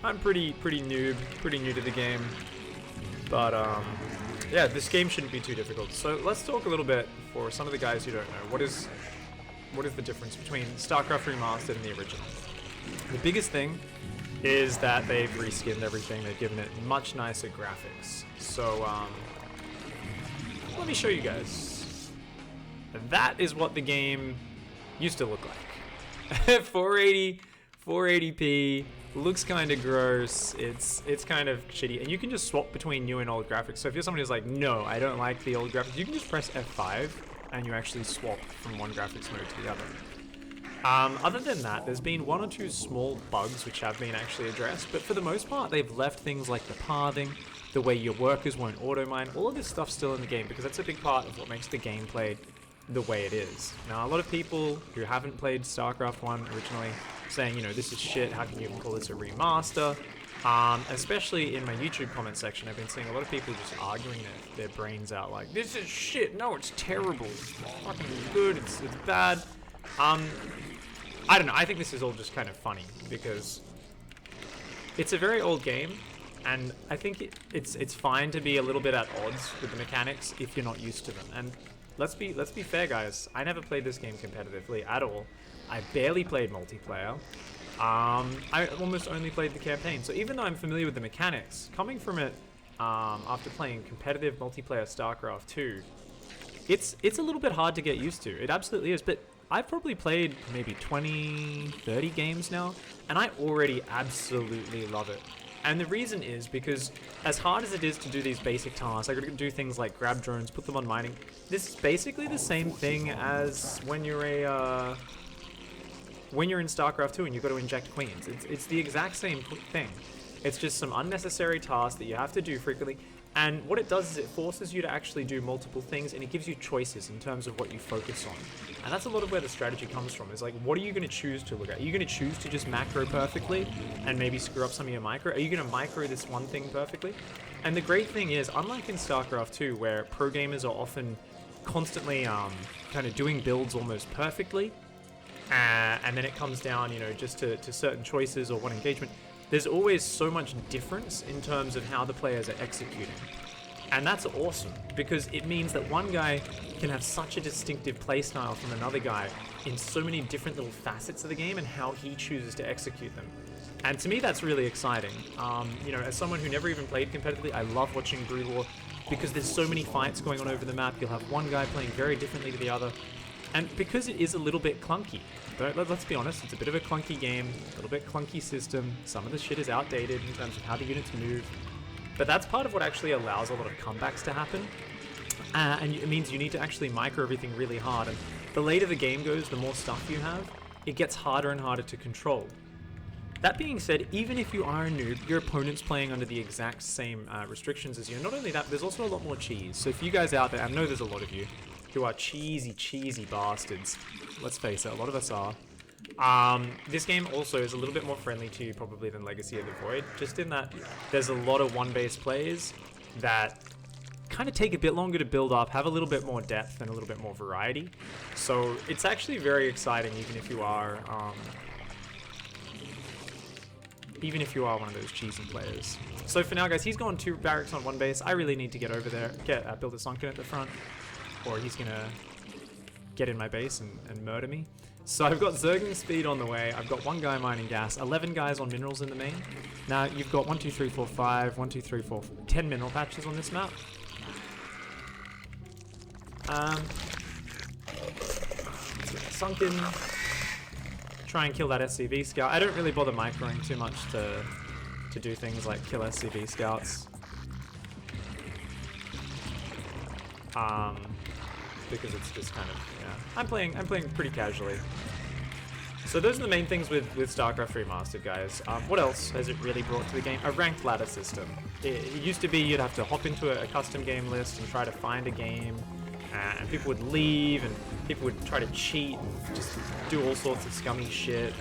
I'm pretty new to the game. But yeah, this game shouldn't be too difficult. So let's talk a little bit for some of the guys who don't know. What is the difference between StarCraft Remastered and the original? The biggest thing is that they've reskinned everything. They've given it much nicer graphics. So let me show you guys. That is what the game used to look like. 480p, looks kind of gross. It's kind of shitty, and you can just swap between new and old graphics. So if you're somebody who's like, no, I don't like the old graphics, you can just press F5 and you actually swap from one graphics mode to the other. Other than that, there's been one or two small bugs which have been actually addressed, but for the most part, they've left things like the pathing, the way your workers won't auto-mine, all of this stuff's still in the game because that's a big part of what makes the gameplay the way it is. Now, a lot of people who haven't played StarCraft 1 originally saying, you know, this is shit, how can you even call this a remaster? Especially in my YouTube comment section, I've been seeing a lot of people just arguing their brains out like, this is shit, no, it's terrible, it's fucking good, it's bad. I don't know, I think this is all just kind of funny because it's a very old game, and I think it's fine to be a little bit at odds with the mechanics if you're not used to them. And let's be fair, guys. I never played this game competitively at all. I barely played multiplayer. I almost only played the campaign. So even though I'm familiar with the mechanics, coming from it after playing competitive multiplayer StarCraft 2, it's a little bit hard to get used to. It absolutely is. But I've probably played maybe 20, 30 games now, and I already absolutely love it. And the reason is because as hard as it is to do these basic tasks, I gotta do things like grab drones, put them on mining. This is basically the same thing as when you're in StarCraft 2 and you've got to inject queens. It's the exact same thing. It's just some unnecessary tasks that you have to do frequently. And what it does is it forces you to actually do multiple things, and it gives you choices in terms of what you focus on. And that's a lot of where the strategy comes from, is like, what are you going to choose to look at? Are you going to choose to just macro perfectly and maybe screw up some of your micro? Are you going to micro this one thing perfectly? And the great thing is, unlike in StarCraft 2, where pro gamers are often constantly kind of doing builds almost perfectly, and then it comes down, you know, just to certain choices or one engagement, there's always so much difference in terms of how the players are executing. And that's awesome, because it means that one guy can have such a distinctive playstyle from another guy in so many different little facets of the game and how he chooses to execute them. And to me, that's really exciting. You know, as someone who never even played competitively, I love watching Brood War because there's so many fights going on over the map. You'll have one guy playing very differently to the other. And because it is a little bit clunky, let's be honest, it's a bit of a clunky game, a little bit clunky system. Some of the shit is outdated in terms of how the units move. But that's part of what actually allows a lot of comebacks to happen. And it means you need to actually micro everything really hard. And the later the game goes, the more stuff you have, it gets harder and harder to control. That being said, even if you are a noob, your opponent's playing under the exact same restrictions as you. And not only that, but there's also a lot more cheese. So if you guys out there, I know there's a lot of you who are cheesy bastards. Let's face it, a lot of us are. This game also is a little bit more friendly to you probably than Legacy of the Void, just in that there's a lot of one-base plays that kind of take a bit longer to build up, have a little bit more depth and a little bit more variety. So it's actually very exciting, even if you are one of those cheesy players. So for now, guys, he's gone 2 barracks on 1 base. I really need to get over there, build a sunken at the front, or he's gonna get in my base and murder me. So I've got Zerging speed on the way. I've got 1 guy mining gas, 11 guys on minerals in the main. Now you've got 1, 2, 3, 4, 5, 1, 2, 3, 4, 10 mineral patches on this map. Sunken. Try and kill that SCV scout. I don't really bother microing too much to do things like kill SCV scouts. Because it's just kind of, yeah. I'm playing pretty casually. So those are the main things with StarCraft Remastered, guys. What else has it really brought to the game? A ranked ladder system. It used to be you'd have to hop into a custom game list and try to find a game, and people would leave, and people would try to cheat and just do all sorts of scummy shit,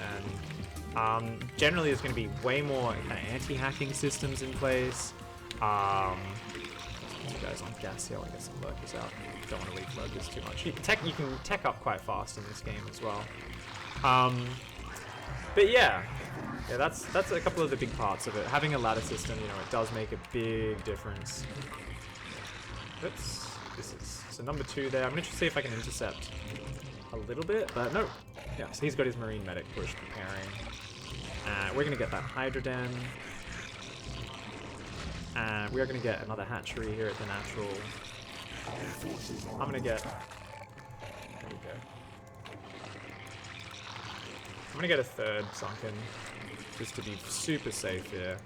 and generally there's going to be way more kind of anti-hacking systems in place. You guys on gas here, I'll get some lurkers out. Don't want to leave lurkers too much. You can tech up quite fast in this game as well. But yeah, Yeah, that's a couple of the big parts of it. Having a ladder system, you know, it does make a big difference. Oops. This is so number 2 there. I'm going to see if I can intercept a little bit, but no. Yeah, so he's got his Marine Medic push preparing. We're going to get that Hydra Den. And we are going to get another hatchery here at the natural. I'm going to get... There we go. I'm going to get a 3rd sunken, just to be super safe here.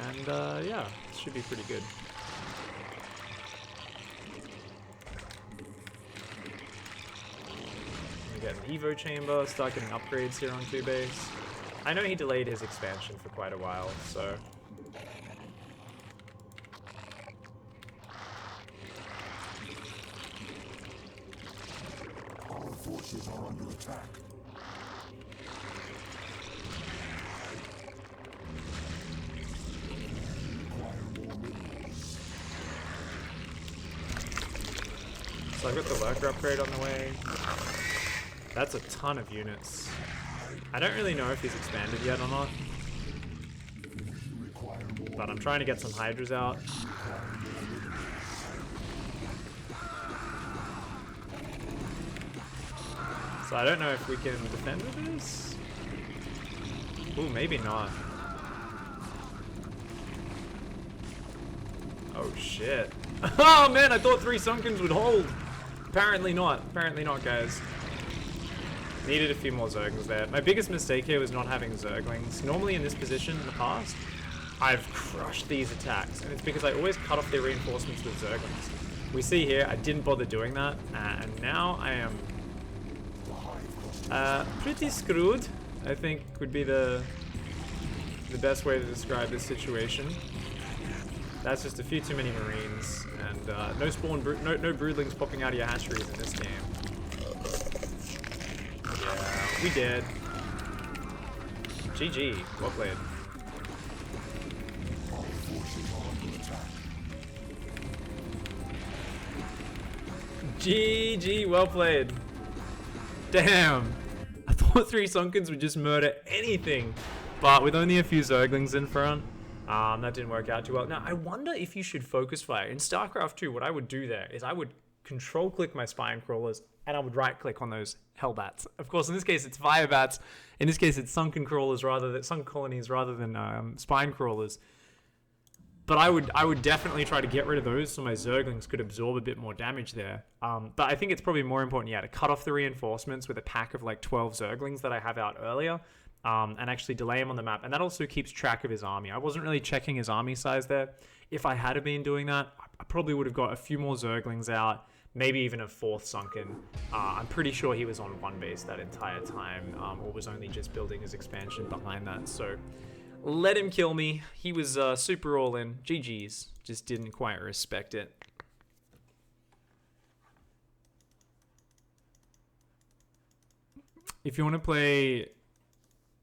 And yeah, this should be pretty good. Get an Evo chamber, start getting upgrades here on 2 base. I know he delayed his expansion for quite a while, so... Our forces are under attack. So I've got the lurker upgrade on the way. That's a ton of units. I don't really know if he's expanded yet or not. But I'm trying to get some Hydras out. So I don't know if we can defend with this. Ooh, maybe not. Oh shit. Oh man, I thought 3 Sunkens would hold. Apparently not. Apparently not, guys. Needed a few more Zerglings there. My biggest mistake here was not having Zerglings. Normally in this position in the past, I've crushed these attacks. And it's because I always cut off their reinforcements with Zerglings. We see here, I didn't bother doing that. And now I am pretty screwed, I think would be the best way to describe this situation. That's just a few too many Marines. And no broodlings popping out of your hatcheries in this game. Yeah, we did. GG. Well played. GG. Well played. Damn. I thought 3 Sunkens would just murder anything. But with only a few Zerglings in front, that didn't work out too well. Now, I wonder if you should focus fire. In StarCraft 2, what I would do there is I would control click my spine crawlers and I would right click on those hellbats. Of course, in this case, it's firebats. In this case, it's sunken crawlers rather than sunken colonies rather than spine crawlers. But I would definitely try to get rid of those so my Zerglings could absorb a bit more damage there. But I think it's probably more important, yeah, to cut off the reinforcements with a pack of like 12 Zerglings that I have out earlier. And actually delay him on the map. And that also keeps track of his army. I wasn't really checking his army size there. If I had been doing that, I probably would have got a few more Zerglings out, maybe even a 4th sunken. I'm pretty sure he was on 1 base that entire time, or was only just building his expansion behind that. So let him kill me. He was super all in. GG's. Just didn't quite respect it. If you want to play